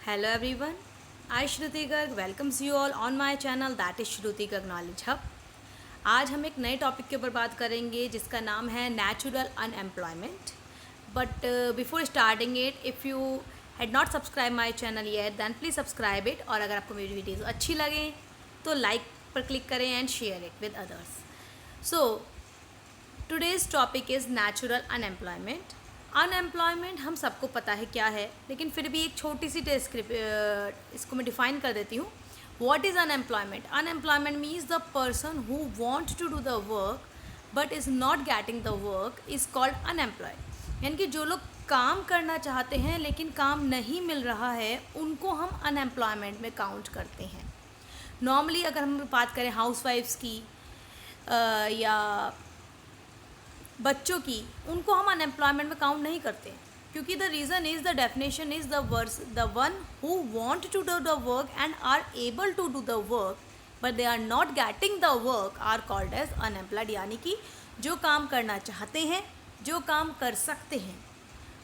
Hello everyone, I Shruti Garg welcomes you all on my channel that is Shruti Garg Knowledge Hub। आज हम एक नए topic के ऊपर बात करेंगे जिसका नाम है natural unemployment. But before starting it, if you had not subscribe my channel yet then please subscribe it. और अगर आपको मेरी वीडियोज़ अच्छी लगें तो लाइक पर क्लिक करें and share it with others. So today's topic is natural unemployment. Unemployment हम सबको पता है क्या है, लेकिन फिर भी एक छोटी सी इसको मैं डिफ़ाइन कर देती हूँ। What is unemployment? Unemployment means the person who wants to do the work but is not getting the work is called unemployed। यानी कि जो लोग काम करना चाहते हैं लेकिन काम नहीं मिल रहा है उनको हम अनएम्प्लॉयमेंट में काउंट करते हैं। नॉर्मली अगर हम बात करें हाउसवाइफ्स की या बच्चों की, उनको हम अनएम्प्लॉयमेंट में काउंट नहीं करते, क्योंकि the reason is the definition is the one who want to do the work and are able to do the work but they are not getting the work are called as unemployed. यानी कि जो काम करना चाहते हैं, जो काम कर सकते हैं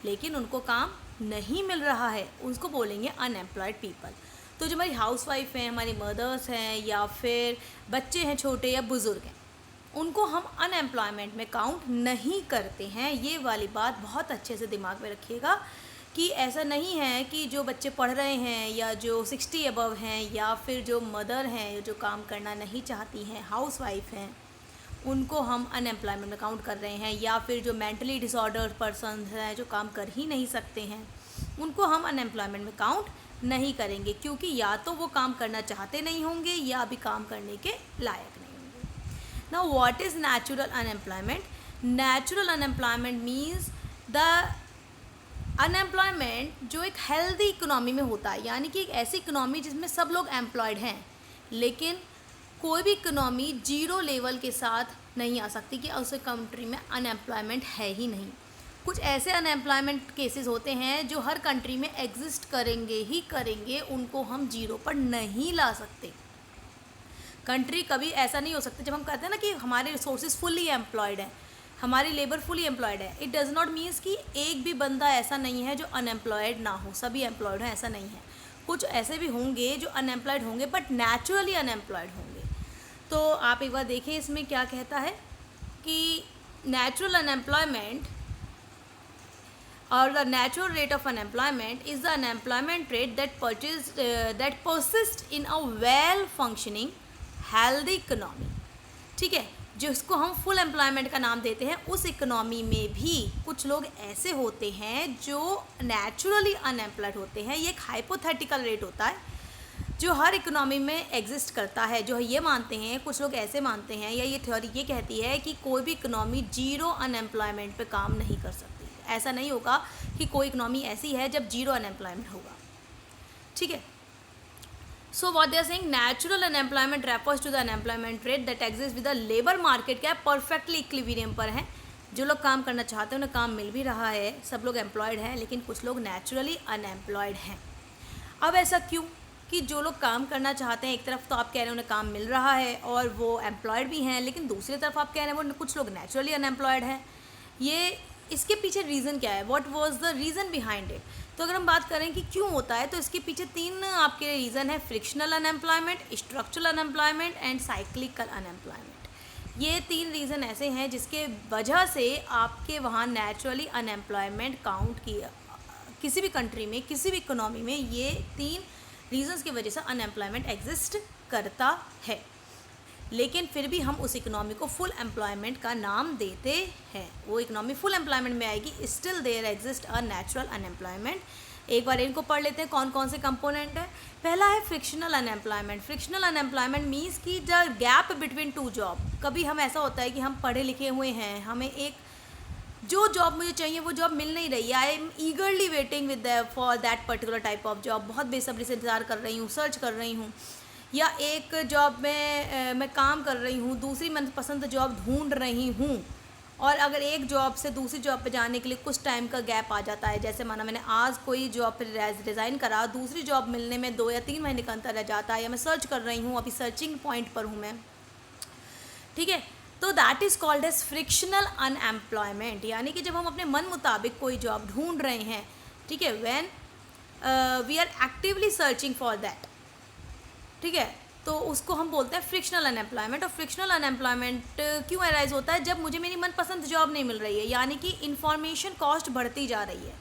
लेकिन उनको काम नहीं मिल रहा है, उसको बोलेंगे अनएम्प्लॉयड पीपल। तो जो हमारी हाउसवाइफ हैं, हमारी मदर्स हैं या फिर बच्चे हैं छोटे या बुज़ुर्ग हैं, उनको हम अनएम्प्लॉयमेंट में काउंट नहीं करते हैं। ये वाली बात बहुत अच्छे से दिमाग में रखिएगा कि ऐसा नहीं है कि जो बच्चे पढ़ रहे हैं या जो 60 अबव हैं या फिर जो मदर हैं जो काम करना नहीं चाहती हैं, हाउसवाइफ हैं, उनको हम अनएम्प्लॉयमेंट में काउंट कर रहे हैं, या फिर जो मेंटली डिसऑर्डर पर्सन हैं जो काम कर ही नहीं सकते हैं उनको हम अनएम्प्लॉयमेंट में काउंट नहीं करेंगे, क्योंकि या तो वो काम करना चाहते नहीं होंगे या अभी काम करने के लायक नहीं। Now what is natural unemployment? Natural unemployment means the unemployment जो एक healthy इकोनॉमी में होता है, यानी कि एक ऐसी इकोनॉमी जिसमें सब लोग एम्प्लॉयड हैं, लेकिन कोई भी इकोनॉमी जीरो लेवल के साथ नहीं आ सकती कि उस कंट्री में अनएम्प्लॉयमेंट है ही नहीं। कुछ ऐसे अनएम्प्लॉयमेंट केसेस होते हैं जो हर कंट्री में एग्जिस्ट करेंगे ही करेंगे, उनको हम जीरो पर नहीं ला सकते। कंट्री कभी ऐसा नहीं हो सकता, जब हम कहते हैं ना कि हमारे रिसोर्सेज फुली एम्प्लॉयड है, हमारी लेबर फुली एम्प्लॉयड है, इट डज़ नॉट मीन्स कि एक भी बंदा ऐसा नहीं है जो अनएम्प्लॉयड ना हो, सभी एम्प्लॉयड हैं, ऐसा नहीं है। कुछ ऐसे भी होंगे जो अनएम्प्लॉयड होंगे बट नेचुरली अनएम्प्लॉयड होंगे। तो आप एक बार देखें इसमें क्या कहता है कि नेचुरल अनएम्प्लॉयमेंट और the natural rate of unemployment is the unemployment rate that persist in a well functioning healthy economy. ठीक है, जिसको हम फुल एम्प्लॉयमेंट का नाम देते हैं, उस इकोनॉमी में भी कुछ लोग ऐसे होते हैं जो नेचुरली अनएम्प्लॉयड होते हैं। ये एक हाइपोथेटिकल रेट होता है जो हर इकोनॉमी में एग्जिस्ट करता है। जो ये मानते हैं, कुछ लोग ऐसे मानते हैं, या ये थ्योरी ये कहती है कि कोई भी इकोनॉमी जीरो अनएम्प्लॉयमेंट पे काम नहीं कर सकती। ऐसा नहीं होगा कि कोई इकोनॉमी ऐसी है जब जीरो अनएम्प्लॉयमेंट होगा। ठीक है, so what they are saying, natural unemployment refers to the unemployment rate that exists with the labor market। क्या परफेक्टली इक्विलिब्रियम पर है, जो लोग काम करना चाहते हैं उन्हें काम मिल भी रहा है, सब लोग एम्प्लॉयड हैं, लेकिन कुछ लोग नेचुरली अनएम्प्लॉयड हैं। अब ऐसा क्यों कि जो लोग काम करना चाहते हैं, एक तरफ तो आप कह रहे हैं उन्हें काम मिल रहा है और वो एम्प्लॉयड भी हैं, लेकिन दूसरी तरफ आप कह रहे हैं वो कुछ लोग नेचुरली अनएम्प्लॉयड हैं। ये इसके पीछे रीज़न क्या है, what was the reason behind it? तो अगर हम बात करें कि क्यों होता है, तो इसके पीछे तीन आपके रीज़न है: frictional unemployment, structural unemployment and cyclical unemployment. ये तीन रीज़न ऐसे हैं जिसके वजह से आपके वहाँ नेचुरली अनएम्प्लॉयमेंट काउंट किया, किसी भी कंट्री में, किसी भी इकोनॉमी में, ये तीन रीज़न्स की वजह से अनएम्प्लॉयमेंट एग्जिस्ट करता है। लेकिन फिर भी हम उस इकोनॉमी को फुल एम्प्लॉयमेंट का नाम देते हैं। वो इकोनॉमी फुल एम्प्लॉयमेंट में आएगी, still there exist a natural unemployment. एक बार इनको पढ़ लेते हैं कौन कौन से कंपोनेंट है। पहला है frictional unemployment. Frictional unemployment means कि the gap between two job. कभी हम ऐसा होता है कि हम पढ़े लिखे हुए हैं, हमें एक जो जॉब मुझे चाहिए वो जॉब मिल नहीं रही है, I am ईगरली waiting with for that particular type of job, बहुत बेसब्री से इंतज़ार कर रही हूँ, सर्च कर रही हूँ, या एक जॉब में मैं काम कर रही हूँ, दूसरी मनपसंद जॉब ढूंढ रही हूँ, और अगर एक जॉब से दूसरी जॉब पे जाने के लिए कुछ टाइम का गैप आ जाता है, जैसे माना मैंने आज कोई जॉब पर रिज़ाइन करा, दूसरी जॉब मिलने में 2 या 3 महीने का अंतर रह जाता है, या मैं सर्च कर रही हूँ, अभी सर्चिंग पॉइंट पर हूँ मैं। ठीक है, तो that is called as frictional unemployment. यानी कि जब हम अपने मन मुताबिक कोई जॉब ढूंढ रहे हैं, ठीक है, when we are actively searching for that, ठीक है, तो उसको हम बोलते हैं फ्रिक्शनल अनएम्प्लॉयमेंट। और फ्रिक्शनल अनएम्प्लॉयमेंट क्यों अराइज होता है? जब मुझे मेरी मनपसंद जॉब नहीं मिल रही है, यानी कि इंफॉर्मेशन कॉस्ट बढ़ती जा रही है,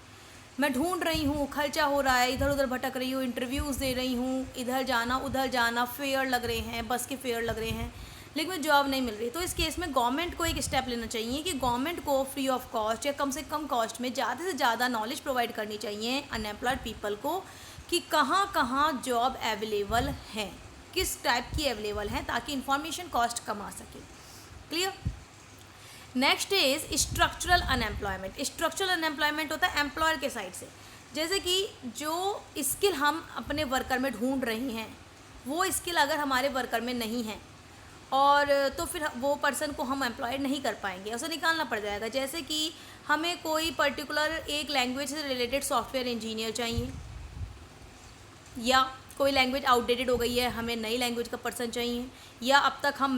मैं ढूंढ रही हूँ, खर्चा हो रहा है, इधर उधर भटक रही हूँ, इंटरव्यूज़ दे रही हूँ, इधर जाना उधर जाना, फेयर लग रहे हैं, बस के फेयर लग रहे हैं, लेकिन मुझे जॉब नहीं मिल रही। तो इस केस में गवर्नमेंट को एक स्टेप लेना चाहिए कि गवर्नमेंट को फ्री ऑफ कॉस्ट या कम से कम कॉस्ट में ज़्यादा से ज़्यादा नॉलेज प्रोवाइड करनी चाहिए अनएम्प्लॉयड पीपल को कि कहाँ कहाँ जॉब अवेलेबल हैं, किस टाइप की अवेलेबल हैं, ताकि इंफॉर्मेशन कॉस्ट कम आ सके। Clear? Next is structural unemployment. Structural unemployment होता है एम्प्लॉयर के साइड से, जैसे कि जो स्किल हम अपने वर्कर में ढूंढ रहे हैं वो स्किल अगर हमारे वर्कर में नहीं है और तो फिर वो पर्सन को हम एम्प्लॉयड नहीं कर पाएंगे, उसे निकालना पड़ जाएगा। जैसे कि हमें कोई पर्टिकुलर एक लैंग्वेज से रिलेटेड सॉफ्टवेयर इंजीनियर चाहिए, या कोई लैंग्वेज आउटडेटेड हो गई है, हमें नई लैंग्वेज का पर्सन चाहिए, या अब तक हम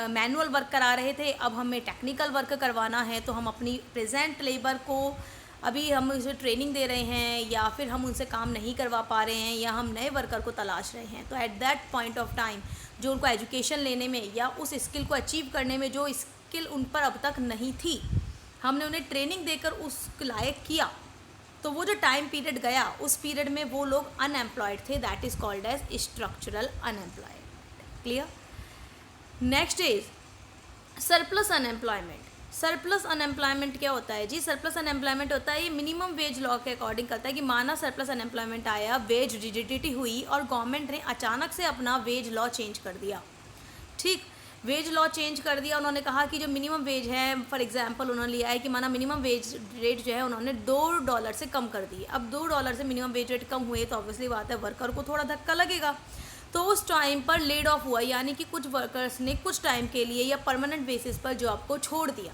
मैनुअल वर्क करा रहे थे, अब हमें टेक्निकल वर्क करवाना है, तो हम अपनी प्रेजेंट लेबर को अभी हम उसे ट्रेनिंग दे रहे हैं या फिर हम उनसे काम नहीं करवा पा रहे हैं या हम नए वर्कर को तलाश रहे हैं। तो at that point of time जो उनको एजुकेशन लेने में या उस स्किल को अचीव करने में जो स्किल उन पर अब तक नहीं थी, हमने उन्हें ट्रेनिंग देकर उस लायक किया, तो वो जो टाइम पीरियड गया उस पीरियड में वो लोग अनएम्प्लॉयड थे, that is called as structural unemployed. Clear? Next is surplus unemployment. Surplus unemployment क्या होता है जी? सरप्लस अनएम्प्लॉयमेंट होता है, ये मिनिमम वेज लॉ के अकॉर्डिंग करता है कि माना सरप्लस अनएम्प्लॉयमेंट आया, वेज रिजिडिटी हुई और गवर्नमेंट ने अचानक से अपना वेज लॉ चेंज कर दिया। ठीक, वेज लॉ चेंज कर दिया, उन्होंने कहा कि जो मिनिमम वेज है, फॉर एग्जांपल उन्होंने लिया है कि माना मिनिमम वेज रेट जो है उन्होंने $2 से कम कर दिए। अब $2 से मिनिमम वेज रेट कम हुए तो ऑब्वियसली बात है वर्कर को थोड़ा धक्का लगेगा, तो उस टाइम पर लेड ऑफ हुआ, यानी कि कुछ वर्कर्स ने कुछ टाइम के लिए या परमानेंट बेसिस पर जॉब को छोड़ दिया।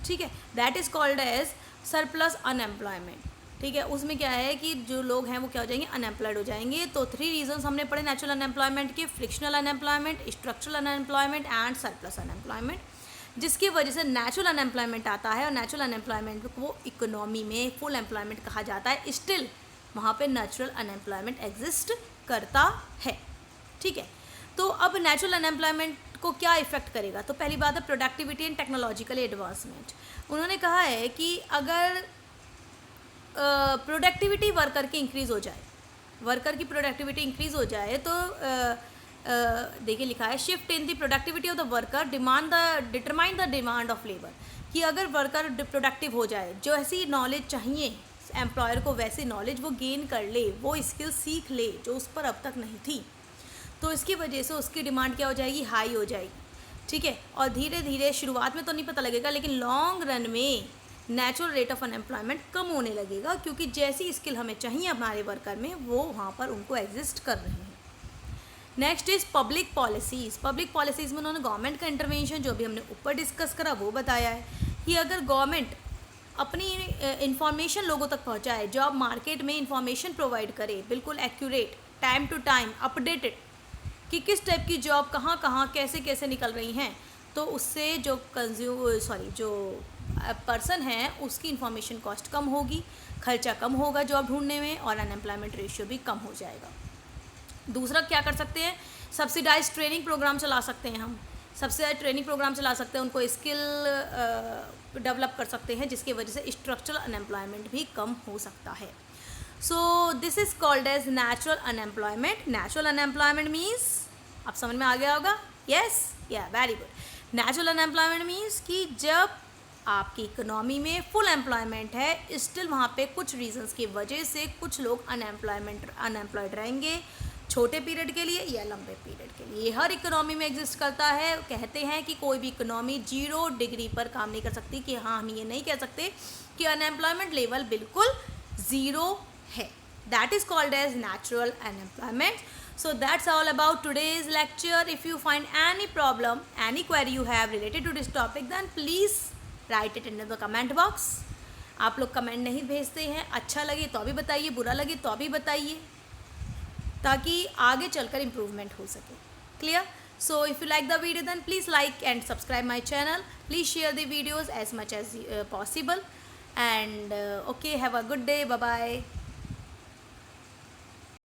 ठीक है, that is called as surplus unemployment. ठीक है, उसमें क्या है कि जो लोग हैं वो क्या हो जाएंगे? अनएम्प्लॉयड हो जाएंगे। तो 3 रीजंस हमने पढ़े नेचुरल अनएम्प्लॉयमेंट के, frictional unemployment, structural unemployment and surplus unemployment, जिसकी वजह से नेचुरल अनएम्प्लॉयमेंट आता है और नेचुरल अनएम्प्लॉयमेंट को इकोनॉमी में फुल एम्प्लॉयमेंट कहा जाता है। स्टिल वहाँ पे नेचुरल अनएम्प्लॉयमेंट एग्जिस्ट करता है। ठीक है, तो अब नेचुरल अनएम्प्लॉयमेंट को क्या इफेक्ट करेगा? तो पहली बात है प्रोडक्टिविटी एंड टेक्नोलॉजिकल एडवांसमेंट। उन्होंने कहा है कि अगर प्रोडक्टिविटी वर्कर की इंक्रीज़ हो जाए, वर्कर की प्रोडक्टिविटी इंक्रीज़ हो जाए तो देखिए लिखा है shift in the productivity of the worker determine the demand of labour, कि अगर वर्कर प्रोडक्टिव हो जाए, जो ऐसी नॉलेज चाहिए एम्प्लॉयर को वैसी नॉलेज वो गेन कर ले, वो स्किल सीख ले जो उस पर अब तक नहीं थी, तो इसकी वजह से उसकी डिमांड क्या हो जाएगी? हाई हो जाएगी। ठीक है, और धीरे धीरे शुरुआत में तो नहीं पता लगेगा, लेकिन लॉन्ग रन में नेचुरल रेट ऑफ अनएम्प्लॉयमेंट कम होने लगेगा, क्योंकि जैसी स्किल हमें चाहिए हमारे वर्कर में वो वहाँ पर उनको एग्जिस्ट कर रहे हैं। Next is public policies. Public policies में उन्होंने गवर्नमेंट का इंटरवेंशन जो भी हमने ऊपर डिस्कस करा वो बताया है कि अगर गवर्नमेंट अपनी इंफॉर्मेशन लोगों तक पहुँचाए, जॉब मार्केट में इंफॉर्मेशन प्रोवाइड करे बिल्कुल accurate, time to time updated, कि किस टाइप की जॉब कहाँ कहाँ कैसे कैसे निकल रही हैं, तो उससे जो जो पर्सन है उसकी इंफॉर्मेशन कॉस्ट कम होगी, खर्चा कम होगा जॉब ढूंढने में और अनएम्प्लॉयमेंट रेशियो भी कम हो जाएगा। दूसरा क्या कर सकते हैं? सब्सिडाइज ट्रेनिंग प्रोग्राम चला सकते हैं हम, सब्सिडाइज ट्रेनिंग प्रोग्राम चला सकते हैं, उनको स्किल डेवलप कर सकते हैं, जिसकी वजह से स्ट्रक्चरल अनएम्प्लॉयमेंट भी कम हो सकता है। So this is called as natural unemployment. Natural unemployment means, आप समझ में आ गया होगा? यस, या very good. Natural unemployment means कि जब आपकी इकोनॉमी में फुल एम्प्लॉयमेंट है, स्टिल वहाँ पे कुछ रीजंस की वजह से कुछ लोग अनएम्प्लॉयड रहेंगे, छोटे पीरियड के लिए या लंबे पीरियड के लिए। हर इकोनॉमी में एग्जिस्ट करता है। कहते हैं कि कोई भी इकोनॉमी 0 डिग्री पर काम नहीं कर सकती, कि हाँ हम ये नहीं कह सकते कि अनएम्प्लॉयमेंट लेवल बिल्कुल 0 है। That is called as natural unemployment. So that's all about today's lecture. If you find any problem, any query you have related to this topic, then please write it in the comment box. आप लोग comment नहीं भेजते हैं, अच्छा लगे तो भी बताइए, बुरा लगे तो भी बताइए, ताकि आगे चलकर इम्प्रूवमेंट हो सके. Clear? So if you like the video, then please like and subscribe my channel. Please share the videos as much as possible. And okay, have a good day. Bye bye.